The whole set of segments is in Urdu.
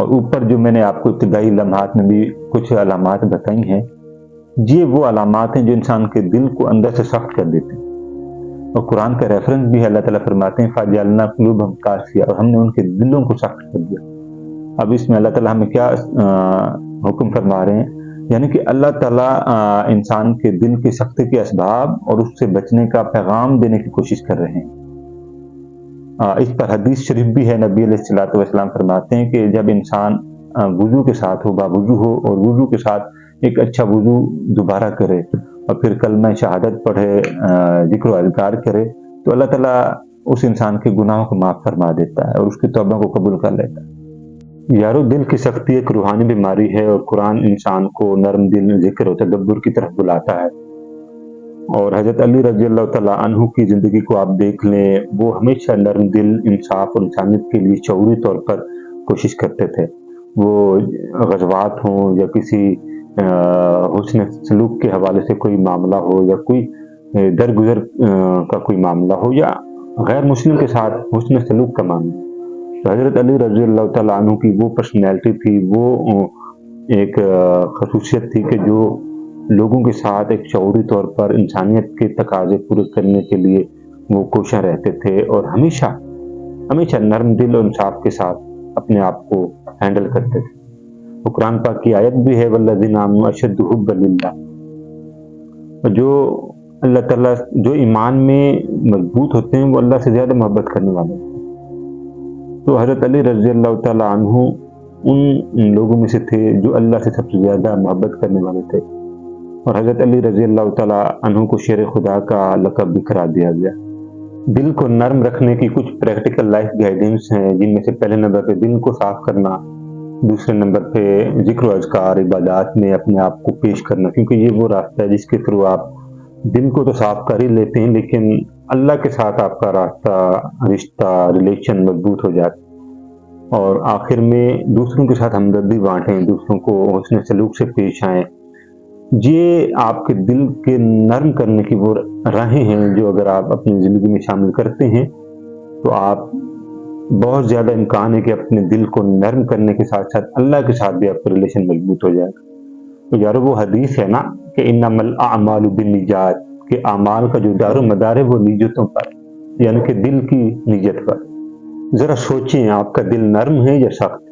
اور اوپر جو میں نے آپ کو ابتدائی لمحات میں بھی کچھ علامات بتائی ہیں، یہ وہ علامات ہیں جو انسان کے دل کو اندر سے سخت کر دیتے ہیں۔ اور قرآن کا ریفرنس بھی ہے، اللہ تعالیٰ فرماتے ہیں فَجَعَلْنَا قُلُوبَهُمْ قَاسِيَةً، اور ہم نے ان کے دلوں کو سخت کر دیا۔ اب اس میں اللہ تعالیٰ ہمیں کیا حکم فرما رہے ہیں، یعنی کہ اللہ تعالیٰ انسان کے دل کی سختی کے اسباب اور اس سے بچنے کا پیغام دینے کی کوشش کر رہے ہیں۔ اس پر حدیث شریف بھی ہے، نبی علیہ الصلوۃ والسلام فرماتے ہیں کہ جب انسان وضو کے ساتھ ہو، باوضو ہو، اور وضو کے ساتھ ایک اچھا وضو دوبارہ کرے اور پھر کلمہ شہادت پڑھے، ذکر و اذکار کرے، تو اللہ تعالیٰ اس انسان کے گناہوں کو معاف فرما دیتا ہے اور اس کی توبہ کو قبول کر لیتا ہے۔ یارو، دل کی سختی ایک روحانی بیماری ہے، اور قرآن انسان کو نرم دل، ذکر و تدبر کی طرف بلاتا ہے۔ اور حضرت علی رضی اللہ تعالیٰ عنہ کی زندگی کو آپ دیکھ لیں، وہ ہمیشہ نرم دل، انصاف اور انسانیت کے لیے شعوری طور پر کوشش کرتے تھے۔ وہ غزوات ہوں یا کسی حسن سلوک کے حوالے سے کوئی معاملہ ہو، یا کوئی درگزر کا کوئی معاملہ ہو، یا غیر مسلم کے ساتھ حسن سلوک کا معاملہ، تو حضرت علی رضی اللہ تعالیٰ عنہ کی وہ پرسنالٹی تھی، وہ ایک خصوصیت تھی کہ جو لوگوں کے ساتھ ایک شعوری طور پر انسانیت کے تقاضے پورے کرنے کے لیے وہ کوشاں رہتے تھے، اور ہمیشہ نرم دل اور انصاف کے ساتھ اپنے آپ کو ہینڈل کرتے تھے۔ وہ قرآن پاک کی آیت بھی ہے وَالَّذِينَ آمَنُوا أَشَدُّ حُبًّا لِلَّهِ، اور جو اللہ تعالیٰ جو ایمان میں مضبوط ہوتے ہیں وہ اللہ سے زیادہ محبت کرنے والے ہیں۔ تو حضرت علی رضی اللہ تعالیٰ عنہ ان لوگوں میں سے تھے جو اللہ سے سب سے زیادہ محبت کرنے والے تھے، اور حضرت علی رضی اللہ تعالیٰ عنہ کو شیر خدا کا لقب بھی قرار دیا گیا۔ دل کو نرم رکھنے کی کچھ پریکٹیکل لائف گائیڈنس ہیں، جن میں سے پہلے نمبر پہ دل کو صاف کرنا، دوسرے نمبر پہ ذکر و اذکار، عبادات میں اپنے آپ کو پیش کرنا، کیونکہ یہ وہ راستہ ہے جس کے تھرو آپ دل کو تو صاف کر ہی لیتے ہیں، لیکن اللہ کے ساتھ آپ کا رشتہ ریلیشن مضبوط ہو جاتا ہے۔ اور آخر میں دوسروں کے ساتھ ہمدردی بانٹیں، دوسروں کو حسن سلوک سے پیش آئیں۔ یہ آپ کے دل کے نرم کرنے کی وہ راہیں ہیں جو اگر آپ اپنی زندگی میں شامل کرتے ہیں تو آپ بہت زیادہ امکان ہے کہ اپنے دل کو نرم کرنے کے ساتھ ساتھ اللہ کے ساتھ بھی آپ کا ریلیشن مضبوط ہو جائے گا۔ تو یارو، وہ حدیث ہے نا کہ انما الاعمال بالنیات، کہ اعمال کا جو دار و مدار ہے وہ نیتوں پر، یعنی کہ دل کی نیت پر۔ ذرا سوچیں، آپ کا دل نرم ہے یا سخت؟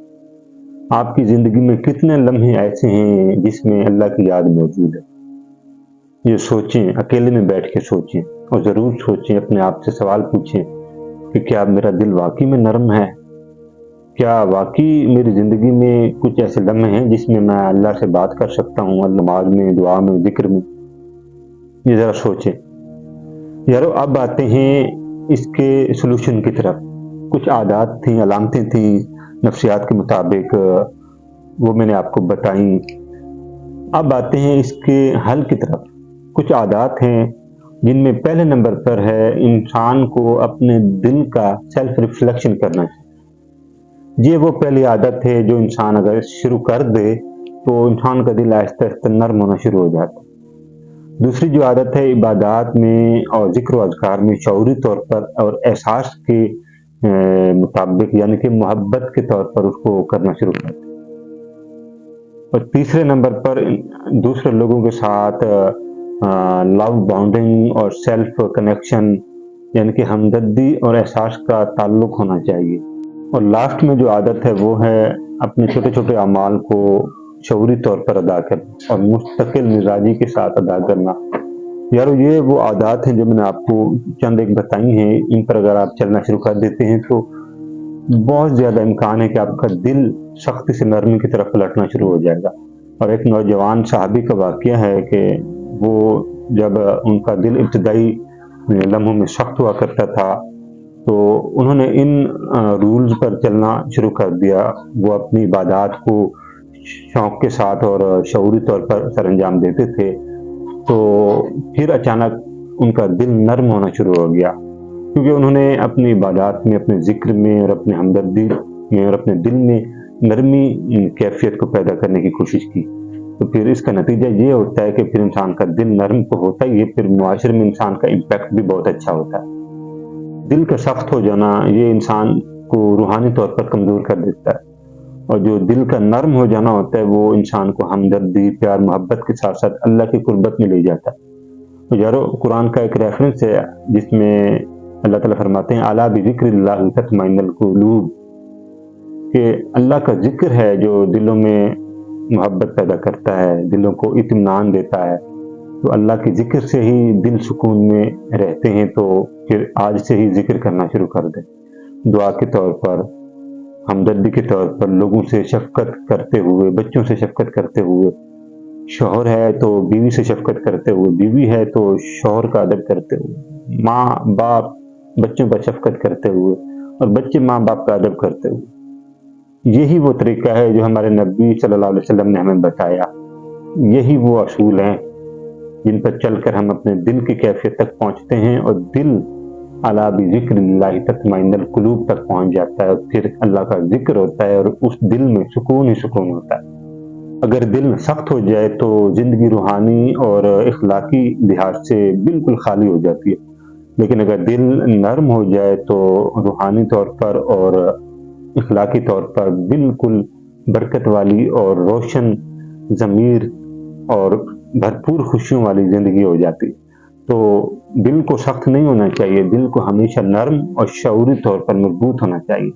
آپ کی زندگی میں کتنے لمحے ایسے ہیں جس میں اللہ کی یاد موجود ہے؟ یہ سوچیں، اکیلے میں بیٹھ کے سوچیں، اور ضرور سوچیں، اپنے آپ سے سوال پوچھیں کہ کیا میرا دل واقعی میں نرم ہے؟ کیا واقعی میری زندگی میں کچھ ایسے لمحے ہیں جس میں میں اللہ سے بات کر سکتا ہوں، نماز میں، دعا میں، ذکر میں؟ یہ ذرا سوچیں۔ یارو، اب آتے ہیں اس کے سلوشن کی طرف۔ کچھ عادات تھیں، علامتیں تھیں نفسیات کے مطابق، وہ میں نے آپ کو بتائیں۔ اب آتے ہیں اس کے حل کی طرف۔ کچھ عادات ہیں جن میں پہلے نمبر پر ہے انسان کو اپنے دل کا سیلف ریفلیکشن کرنا چاہیے۔ یہ وہ پہلی عادت ہے جو انسان اگر شروع کر دے تو انسان کا دل آہستہ آہستہ نرم ہونا شروع ہو جاتا ہے۔ دوسری جو عادت ہے عبادات میں اور ذکر و اذکار میں شعوری طور پر اور احساس کے مطابق، یعنی کہ محبت کے طور پر اس کو کرنا شروع کرتے ہیں۔ اور تیسرے نمبر پر دوسرے لوگوں کے ساتھ لو باؤنڈنگ اور سیلف کنیکشن، یعنی کہ ہمدردی اور احساس کا تعلق ہونا چاہیے۔ اور لاسٹ میں جو عادت ہے وہ ہے اپنے چھوٹے چھوٹے اعمال کو شعوری طور پر ادا کرنا اور مستقل مزاجی کے ساتھ ادا کرنا۔ یارو، یہ وہ عادات ہیں جو میں نے آپ کو چند ایک بتائی ہیں، ان پر اگر آپ چلنا شروع کر دیتے ہیں تو بہت زیادہ امکان ہے کہ آپ کا دل سختی سے نرمی کی طرف پلٹنا شروع ہو جائے گا۔ اور ایک نوجوان صحابی کا واقعہ ہے کہ وہ جب ان کا دل ابتدائی لمحوں میں سخت ہوا کرتا تھا تو انہوں نے ان رولز پر چلنا شروع کر دیا۔ وہ اپنی عبادات کو شوق کے ساتھ اور شعوری طور پر سر انجام دیتے تھے، تو پھر اچانک ان کا دل نرم ہونا شروع ہو گیا، کیونکہ انہوں نے اپنی عبادات میں، اپنے ذکر میں اور اپنے ہمدردی میں اور اپنے دل میں نرمی کیفیت کو پیدا کرنے کی کوشش کی۔ تو پھر اس کا نتیجہ یہ ہوتا ہے کہ پھر انسان کا دل نرم تو ہوتا ہی ہے، پھر معاشرے میں انسان کا امپیکٹ بھی بہت اچھا ہوتا ہے۔ دل کا سخت ہو جانا یہ انسان کو روحانی طور پر کمزور کر دیتا ہے، اور جو دل کا نرم ہو جانا ہوتا ہے وہ انسان کو ہمدردی، پیار، محبت کے ساتھ ساتھ اللہ کی قربت میں لے جاتا ہے۔ تو یارو قرآن کا ایک ریفرنس ہے جس میں اللہ تعالیٰ فرماتے ہیں الا بذکر اللہ تطمئن القلوب، کہ اللہ کا ذکر ہے جو دلوں میں محبت پیدا کرتا ہے، دلوں کو اطمینان دیتا ہے۔ تو اللہ کے ذکر سے ہی دل سکون میں رہتے ہیں، تو پھر آج سے ہی ذکر کرنا شروع کر دیں، دعا کے طور پر، ہمدردی کے طور پر، لوگوں سے شفقت کرتے ہوئے، بچوں سے شفقت کرتے ہوئے، شوہر ہے تو بیوی سے شفقت کرتے ہوئے، بیوی ہے تو شوہر کا ادب کرتے ہوئے، ماں باپ بچوں پر شفقت کرتے ہوئے، اور بچے ماں باپ کا ادب کرتے ہوئے۔ یہی وہ طریقہ ہے جو ہمارے نبی صلی اللہ علیہ وسلم نے ہمیں بتایا، یہی وہ اصول ہیں جن پر چل کر ہم اپنے دل کی کیفیت تک پہنچتے ہیں، اور دل الا بذکر اللہ تطمئن القلوب تک پہنچ جاتا ہے، اور پھر اللہ کا ذکر ہوتا ہے اور اس دل میں سکون ہی سکون ہوتا ہے۔ اگر دل سخت ہو جائے تو زندگی روحانی اور اخلاقی لحاظ سے بالکل خالی ہو جاتی ہے، لیکن اگر دل نرم ہو جائے تو روحانی طور پر اور اخلاقی طور پر بالکل برکت والی اور روشن ضمیر اور بھرپور خوشیوں والی زندگی ہو جاتی۔ تو دل کو سخت نہیں ہونا چاہیے، دل کو ہمیشہ نرم اور شعوری طور پر مضبوط ہونا چاہیے۔